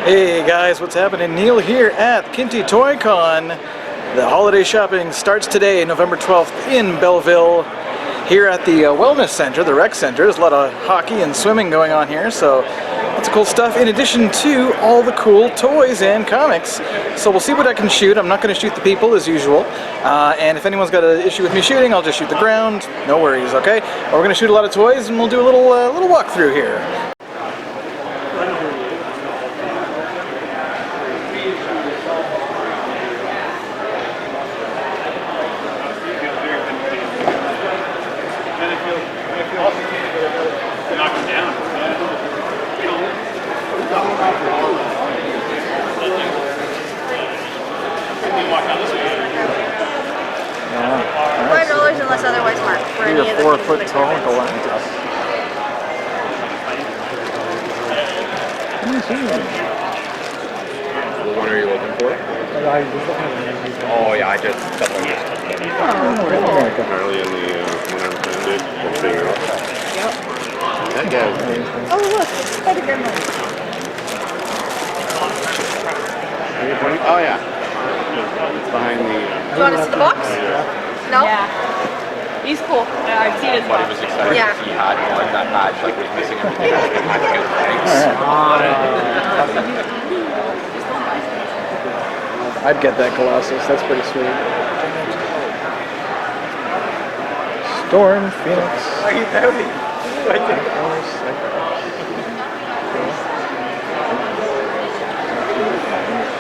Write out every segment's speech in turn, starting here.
Hey guys, what's happening? Neil here at Quinte Toy Con. The holiday shopping starts today, November 12th in Belleville. Here at the Wellness Center, the Rec Center. There's a lot of hockey and swimming going on here, so lots of cool stuff in addition to all the cool toys and comics. So we'll see what I can shoot. I'm not going to shoot the people as usual. And if anyone's got an issue with me shooting, I'll just shoot the ground. No worries, okay? But we're going to shoot a lot of toys and we'll do a little walkthrough here. $5 unless otherwise marked for any of the 4 foot tall Galactus. What one are you looking for? Oh yeah, I just double used. Apparently in the unintended thing. Yep. That guy. Oh look, Spider-Man. Oh yeah. It's behind the. Do you want to see the box? No? Yeah. He's cool. I've seen his But he box. was excited Yeah. he had one that badge like was missing everything. I'd get that Colossus, that's pretty sweet. Storm, Phoenix. Are you heavy?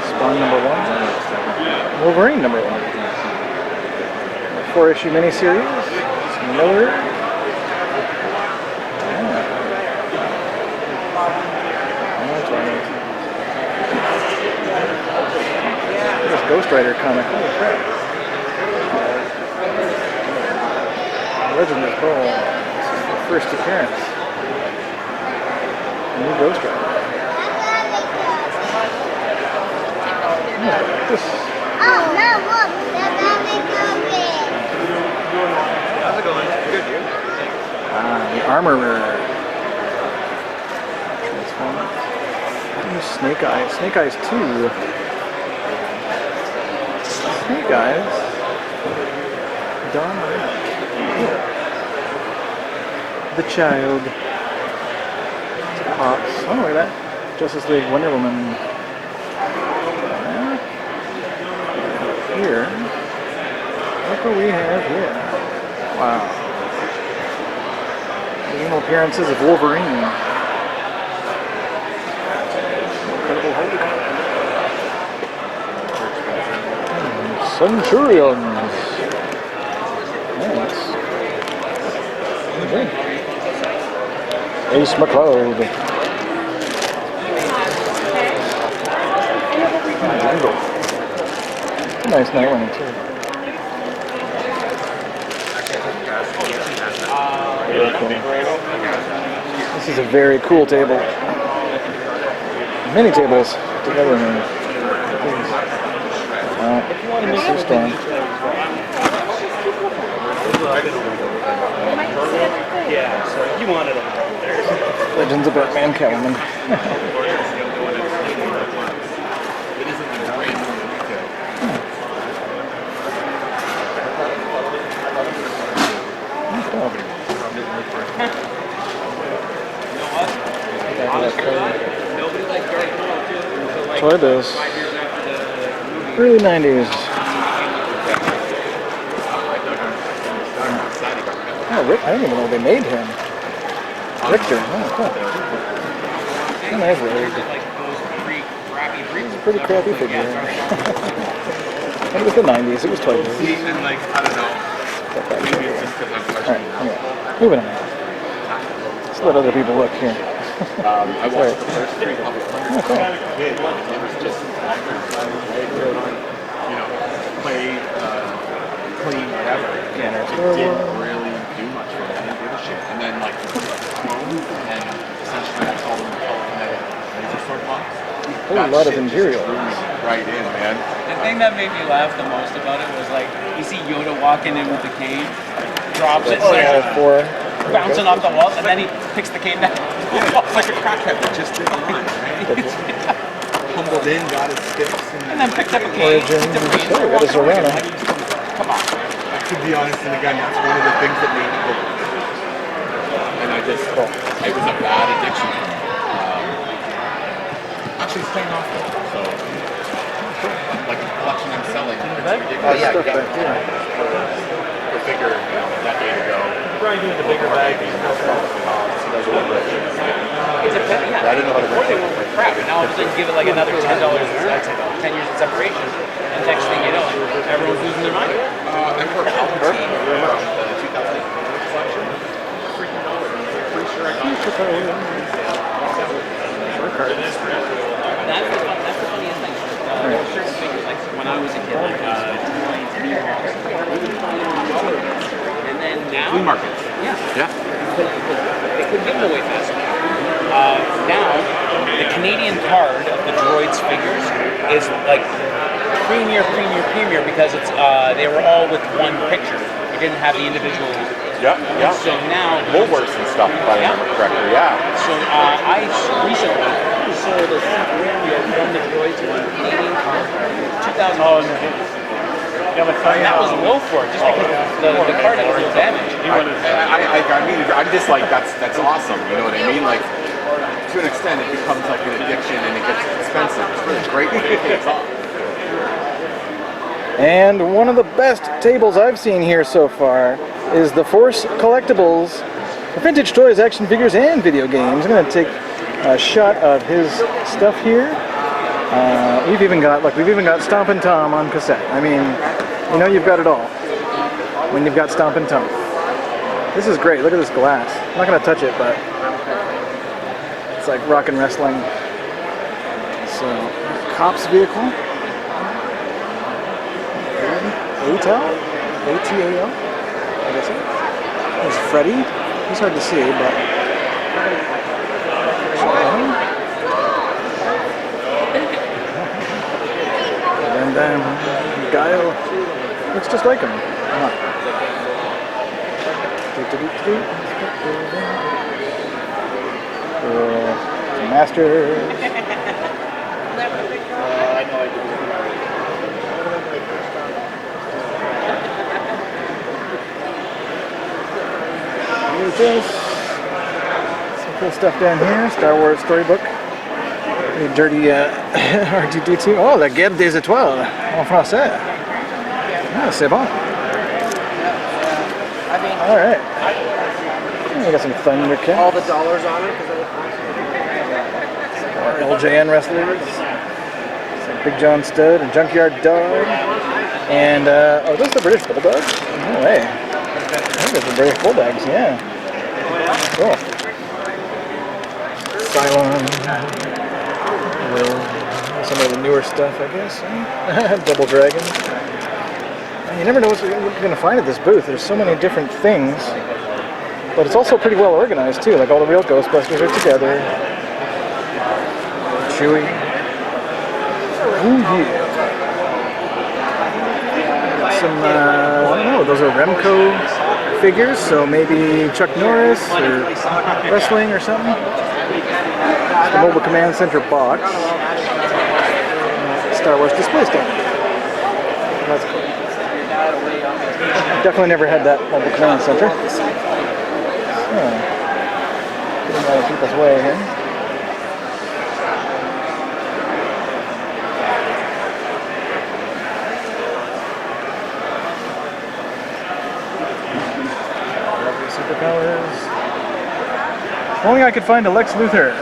Spawn number 1. Wolverine number 1. 4-issue miniseries. Miller. This Ghost Rider comic. Holy crap. Legend of Pearl. This is the first appearance. New Ghost Rider. This. How's it going? Good, you? The Armorer. Transform. Snake Eyes. Snake Eyes 2. Snake Eyes. Dawn Red. The Child. Pops. Oh, look at that. Justice League Wonder Woman. Here. Look what we have here. Wow. Annual appearances of Wolverine. Incredible Hulk. Centurions. Nice. Okay. Ace McCloud. Nice Nightwing too. Very cool. This is a very cool table. Many tables together now. This is fun. Yeah, so you wanted them. Legends of Batman, Catwoman. Toy Biz. Early 90s. Oh, Rick, I didn't even know they made him. Victor. Oh, cool. And I have Rogue. It's a pretty crappy figure. But it was the 90s. It was Toy Biz. Alright, anyway. Moving on. Let's let other people look here. I watched the first 3 public Oh, cool. It was just play, clean, whatever. Yeah, It didn't really do much for me. I didn't give a shit. And then like Chrome and essentially that's all the telekinetic laser sword box. There's a lot of Imperials. Right in, man. The thing that made me laugh the most about it was like, you see Yoda walking in with the cane, drops it, All 4. bouncing off the walls, and then he picks the cane down. Yeah, it's like a crackhead that just did the line, right? then got his sticks. And then picked up a cage. Origin. Oh, we got a Zorana. Come on. To be honest, and again, that's one of the things that made me go. And I just, it was a bad addiction. Actually, it's paying off though. So, like the collection I'm selling, it's ridiculous. Oh, yeah, The figure, a decade ago. Probably doing the bigger bag. It's a penny. Yeah. I didn't know how to Before they were crap, and now all of a sudden give it like another $10. That's about 10 years of separation, and next thing you know, everyone's losing their mind. Emperor Palpatine, the 2008 collection. Freaking dollar. Pretty sure I got it. That's the funniest thing. Certain figures, like when I was a kid, like and then now Flea market. Yeah. Yeah. They couldn't give them away fast enough. Now, the Canadian card of the droids figures is like premier because it's they were all with one picture. It didn't have the individual. Yeah, yeah. So now Woolworths and stuff, if I remember correctly. Yeah. So I recently sold a Super from the droids one Canadian card, 2000. Oh, no. Yeah, but that was low for it, just because the card had a little damage. I mean, I'm just like, that's awesome. You know what I mean? Like, to an extent, it becomes like an addiction and it gets expensive. It's really great when it pays off. And one of the best tables I've seen here so far is the Force Collectibles, vintage toys, action figures, and video games. I'm going to take a shot of his stuff here. We've even got Stompin' Tom on cassette. I mean, you know you've got it all when you've got Stompin' Tom. This is great. Look at this glass. I'm not going to touch it, but it's like rock and wrestling. So, Cop's vehicle. ATAL? ATAL? I guess it. There's Freddy. He's hard to see, but. And Guile looks just like him. Master. I know I did. This. Some cool stuff down here. Star Wars storybook. Pretty dirty R2D2. Oh, la guerre des étoiles en français. Ah, c'est bon. All right. We got some Thundercats. All the dollars on it. LJN wrestlers. Some Big John Stud and Junkyard Dog. And oh, those are the British Bulldogs? No way. I think those are British Bulldogs. Yeah. Cool. Cylon. Some of the newer stuff, I guess. Double Dragon. You never know what you're going to find at this booth. There's so many different things, but it's also pretty well organized too. Like all the real Ghostbusters are together. Chewie. Ooh, yeah. Some, I don't know, those are Remco figures, so maybe Chuck Norris or wrestling or something. The Mobile Command Center box. Star Wars display stand. That's cool. Definitely never had that Mobile Command Center. Getting out of people's way here. Superpowers. If only I could find a Lex Luthor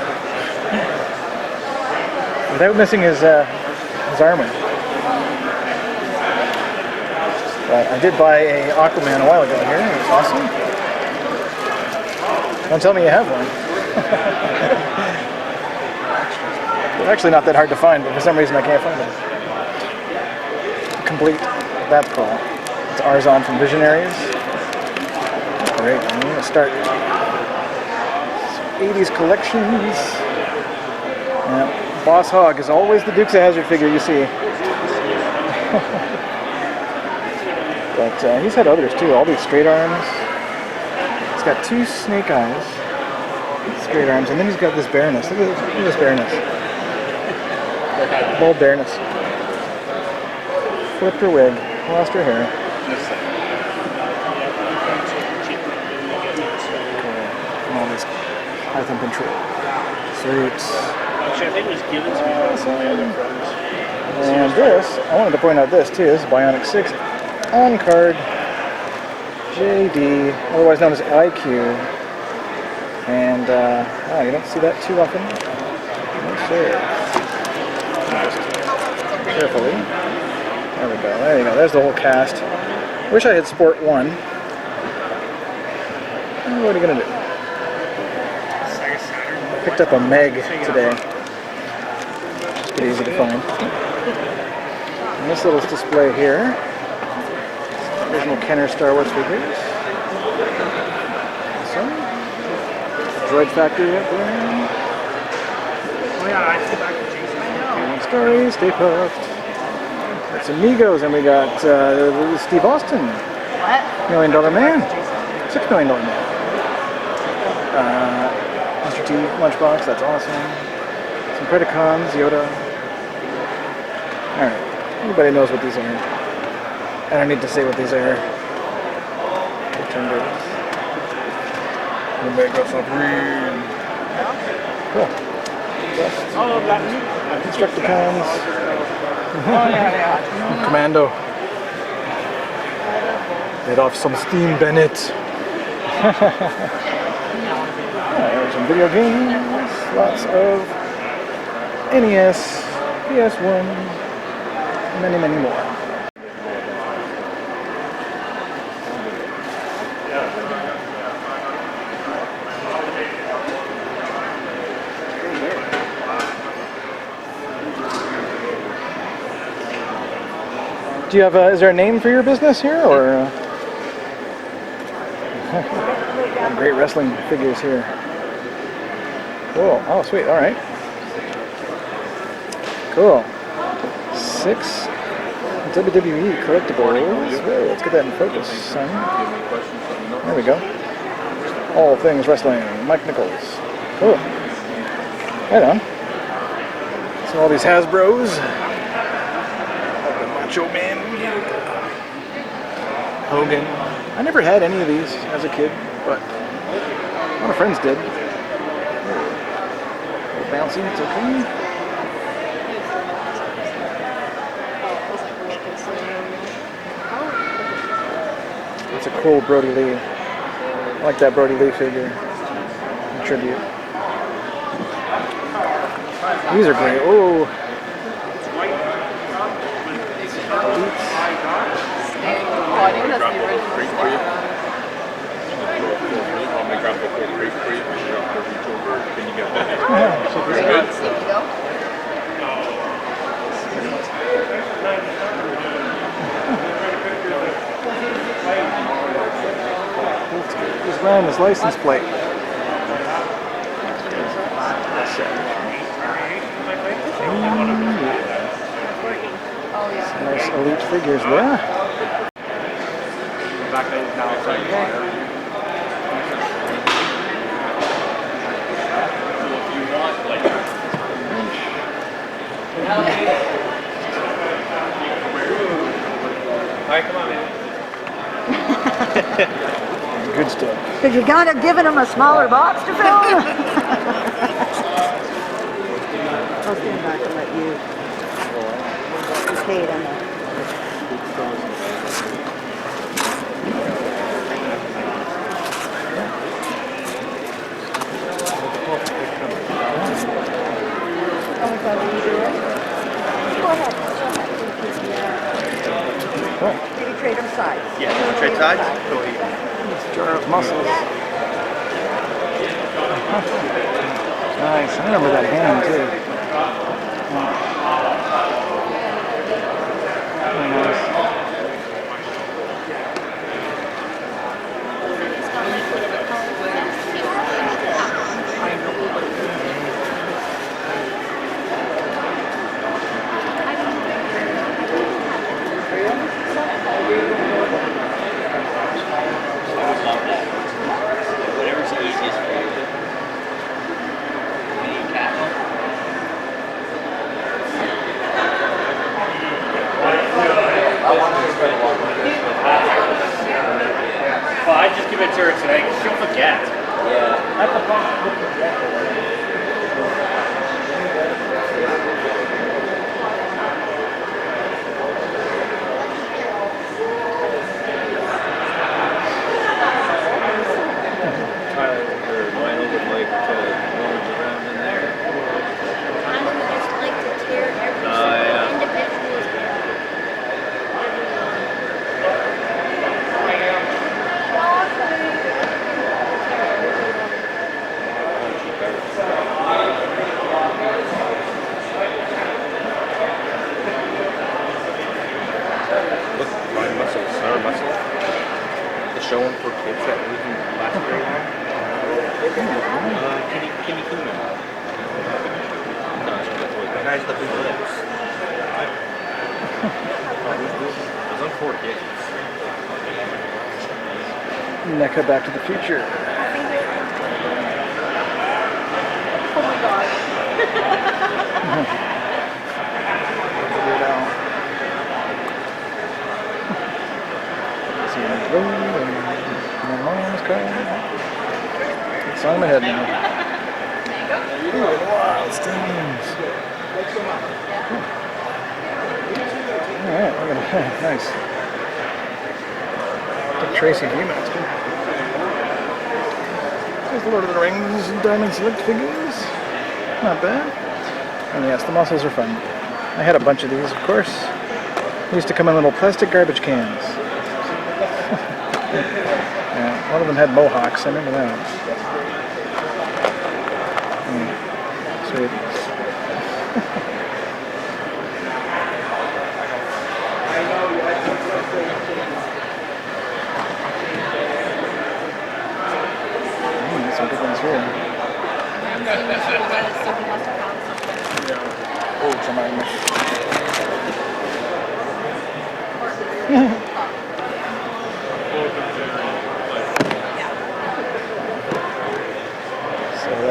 without missing his armor. But I did buy a Aquaman a while ago here. It was awesome. Don't tell me you have one. They're actually not that hard to find, but for some reason I can't find them. Complete. That's cool. It's Arzon from Visionaries. Great. I'm going to start some 80s collections. Yeah. Boss Hog is always the Dukes of Hazzard figure you see. But he's had others too. All these straight arms. He's got two snake eyes. Straight arms. And then he's got this Baroness. Look at this Baroness. Bald bareness. Flipped her wig. Lost her hair. And all this high thumb control. Sweet. Which I think was given to me by some of my other friends. And this, I wanted to point out this too. This is Bionic 6 on card JD, otherwise known as IQ. And you don't see that too often. Let's show you. Carefully. There we go. There you go. There's the whole cast. Wish I had Sport 1. What are you gonna do? I picked up a Meg today. It's pretty easy to find. And this little display here. Original Kenner Star Wars figures. Awesome. Droid Factory up there. Oh yeah, I feel back to Jason. I know. Story, stay puffed. It's Amigos, and we got Steve Austin. What? $1 Million Man. $6 Million Man. Mr. T Lunchbox, that's awesome. Some Predacons, Yoda. Alright, everybody knows what these are. I don't need to say what these are. Pretenders. Omega Supreme. Cool. Oh, that Constructicons. Oh yeah. Commando. Let off some steam, Bennett. There's some video games. Lots of NES, PS1, many, many more. Do you have is there a name for your business here, or great wrestling figures here? Cool. Oh, sweet. All right. Cool. 6 WWE collectibles. Whoa, let's get that in focus, son. There we go. All things wrestling. Mike Nichols. Cool. Right on. So all these Hasbros. Macho Man. Hogan. I never had any of these as a kid, but a lot of friends did. Bouncy, it's okay. That's a cool Brody Lee. I like that Brody Lee figure. In tribute. These are great. Oh. Oh, I think that's the original. Can you get that? There you go. He's wearing his license plate. Some nice elite figures there. Back then, now it's like Alright, come on, man. Good stuff. Have you kind of given him a smaller box to fill? I'll stand back and let you paid on that. Did he trade him sides? Yeah, trade sides? Jar of muscles. Nice. I remember that hand too. Very nice. to her today because she'll forget. Yeah. At the bottom. Tyler or Lionel would like to roam around in there. I would just like to tear every Yeah. individual's Look, my muscles, our muscle. The showing for kids that wasn't last grade on. Kenny Kuhlman. No, it's not Toy Con. The guy's the big lips. It was on 4K. NECA Back to the Future. Oh my god. My mom's crying. It's on my head now. Wild stones. Alright, we're gonna nice. Dick Tracy game, that's good. There's the Lord of the Rings Diamond Select figures. Not bad. And yes, the muscles are fun. I had a bunch of these, of course. They used to come in little plastic garbage cans. Yeah, one of them had mohawks, I remember that. Sweet. Some good ones here. Oh, somebody.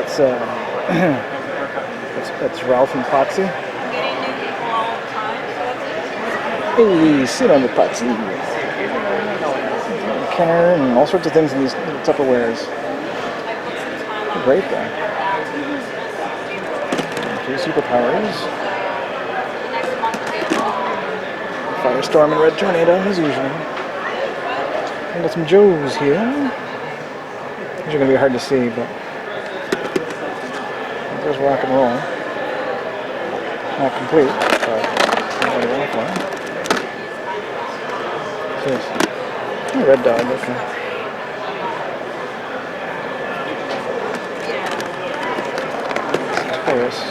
So that's Ralph and Potsy. Getting new people all the time, so that's Hey, sit on the Potsy. Kenner and all sorts of things in these little Tupperwares. Great though. A few superpowers. Firestorm and Red Tornado as usual. And got some Joes here. These are going to be hard to see, but there's rock and roll. Not complete, but somebody want one. What's this? Oh, Red Dog, okay. Force.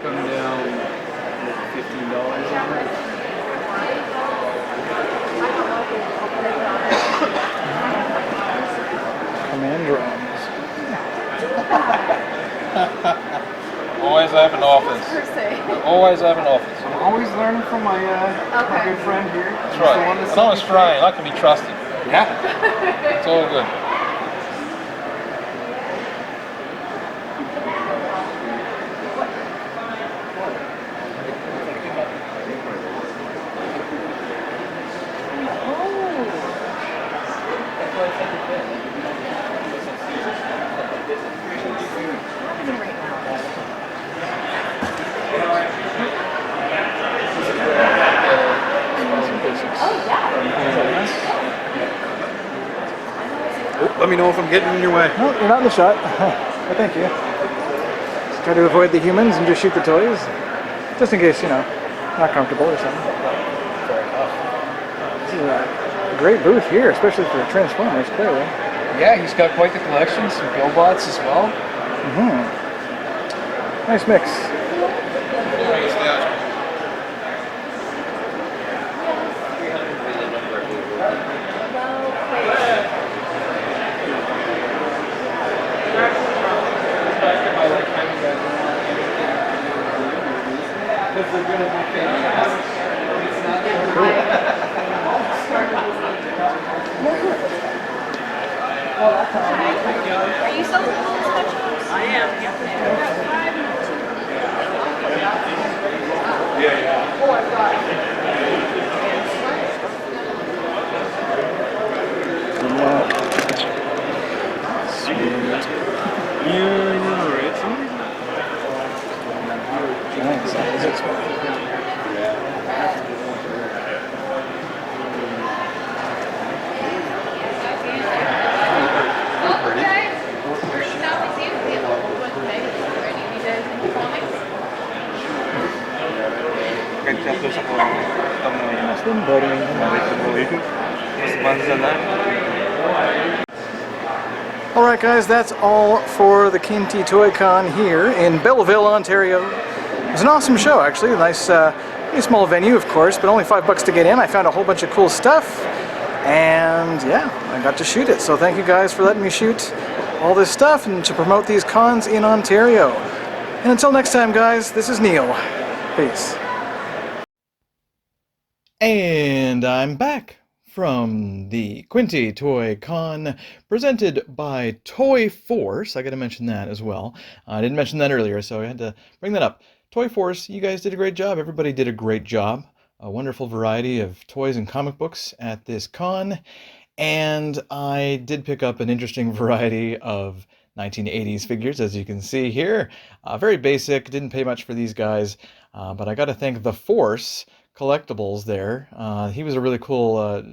Come down $15 on it. Command drums. Always have an office. per se. Always have an office. I'm always learning from my good friend here. That's right. I know it's trying. I can be trusted. Yeah. It's all good. Let me know if I'm getting in your way. No, you're not in the shot. But thank you. Just try to avoid the humans and just shoot the toys. Just in case, you know, not comfortable or something. This is a great booth here, especially for Transformers, clearly. Yeah, he's got quite the collection. Some GoBots as well. Nice mix. Are you selling those specials? I am, yep. Yeah, yeah. Oh, I've got it. Alright guys, that's all for the Quinte Toy Con here in Belleville, Ontario. It was an awesome show actually, a nice pretty small venue of course, but only $5 to get in. I found a whole bunch of cool stuff and yeah, I got to shoot it. So thank you guys for letting me shoot all this stuff and to promote these cons in Ontario. And until next time guys, this is Neil. Peace. And I'm back from the Quinte Toy Con, presented by ToyForce. I gotta mention that as well. I didn't mention that earlier, so I had to bring that up. ToyForce, you guys did a great job. Everybody did a great job. A wonderful variety of toys and comic books at this con. And I did pick up an interesting variety of 1980s figures, as you can see here. Very basic, didn't pay much for these guys, but I gotta thank the Force Collectibles there. He was a really cool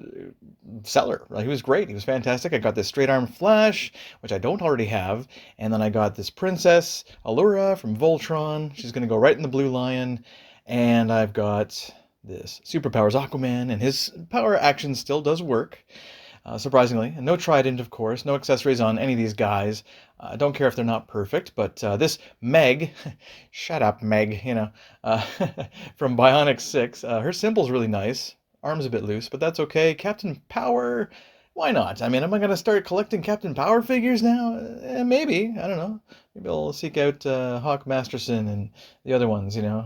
seller. He was great. He was fantastic. I got this straight arm Flash, which I don't already have, and then I got this Princess Allura from Voltron. She's going to go right in the Blue Lion, and I've got this Superpowers Aquaman, and his power action still does work. Surprisingly. And no Trident, of course. No accessories on any of these guys. I don't care if they're not perfect, but this Meg, shut up Meg, you know, from Bionic 6, her symbol's really nice. Arm's a bit loose, but that's okay. Captain Power, why not? I mean, am I going to start collecting Captain Power figures now? Maybe, I don't know. Maybe I'll seek out Hawk Masterson and the other ones, you know.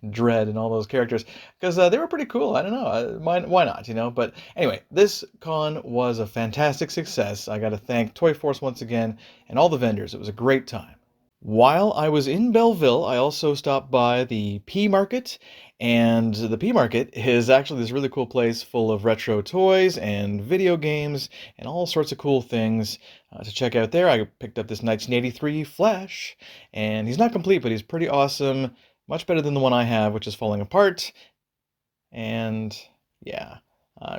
Dread and all those characters, because they were pretty cool. I don't know, why not, you know? But anyway, this con was a fantastic success. I got to thank ToyForce once again and all the vendors. It was a great time. While I was in Belleville, I also stopped by the P Market, and the P Market is actually this really cool place full of retro toys and video games and all sorts of cool things to check out there. I picked up this 1983 Flash, and he's not complete, but he's pretty awesome. Much better than the one I have, which is falling apart. And yeah,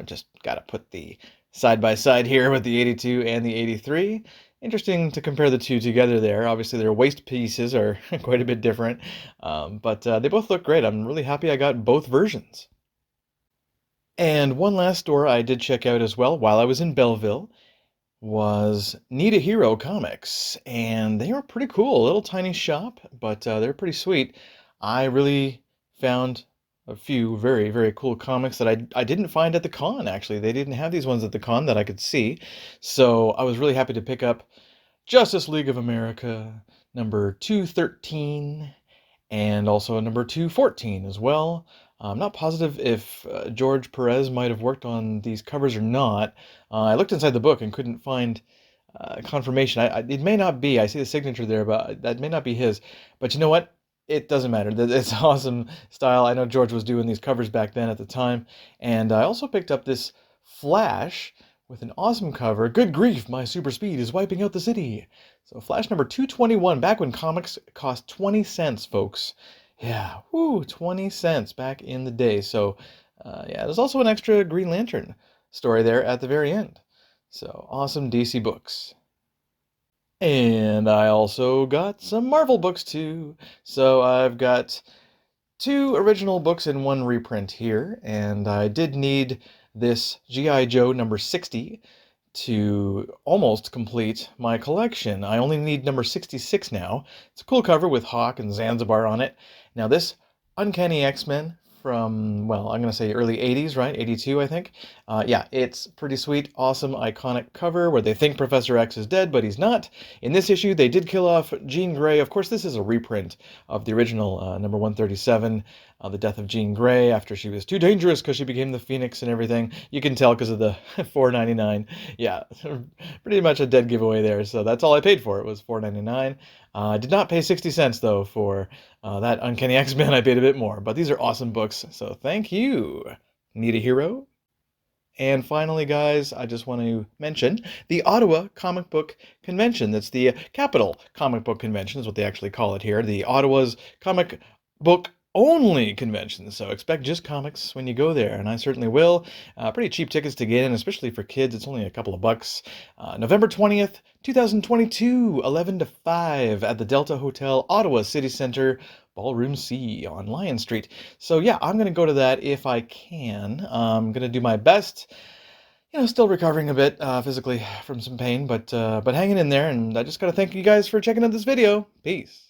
just got to put the side by side here with the 82 and the 83. Interesting to compare the two together there. Obviously, their waist pieces are quite a bit different, but they both look great. I'm really happy I got both versions. And one last store I did check out as well while I was in Belleville was Need a Hero Comics, and they were pretty cool. A little tiny shop, but they're pretty sweet. I really found a few very, very cool comics that I didn't find at the con, actually. They didn't have these ones at the con that I could see. So I was really happy to pick up Justice League of America number 213 and also number 214 as well. I'm not positive if George Perez might have worked on these covers or not. I looked inside the book and couldn't find confirmation. It may not be. I see the signature there, but that may not be his. But you know what? It doesn't matter. It's awesome style. I know George was doing these covers back then at the time. And I also picked up this Flash with an awesome cover. Good grief, my super speed is wiping out the city. So Flash number 221, back when comics cost 20 cents, folks. Yeah, whoo, 20 cents back in the day. So yeah, there's also an extra Green Lantern story there at the very end. So awesome DC books. And I also got some Marvel books too. So I've got 2 original books and 1 reprint here. And I did need this G.I. Joe number 60 to almost complete my collection. I only need number 66 now. It's a cool cover with Hawk and Zanzibar on it. Now this Uncanny X-Men from, well, I'm going to say early 80s, right? 82, I think. Yeah, it's pretty sweet, awesome, iconic cover where they think Professor X is dead, but he's not. In this issue, they did kill off Jean Grey. Of course, this is a reprint of the original number 137, the death of Jean Grey after she was too dangerous because she became the Phoenix and everything. You can tell because of the $4.99. Yeah, pretty much a dead giveaway there. So that's all I paid for. It was $4.99. I did not pay 60 cents, though, for that Uncanny X-Men. I paid a bit more. But these are awesome books, so thank you. Need a hero? And finally, guys, I just want to mention the Ottawa Comic Book Convention. That's the Capital Comic Book Convention is what they actually call it here. The Ottawa's Comic Book only convention, so expect just comics when you go there, and I certainly will. Pretty cheap tickets to get in, especially for kids. It's only a couple of bucks. November 20th, 2022, 11 to 5 at the Delta Hotel, Ottawa City Centre, Ballroom C on Lyon Street. So yeah, I'm going to go to that if I can. I'm going to do my best. Still recovering a bit physically from some pain, but hanging in there, and I just got to thank you guys for checking out this video. Peace.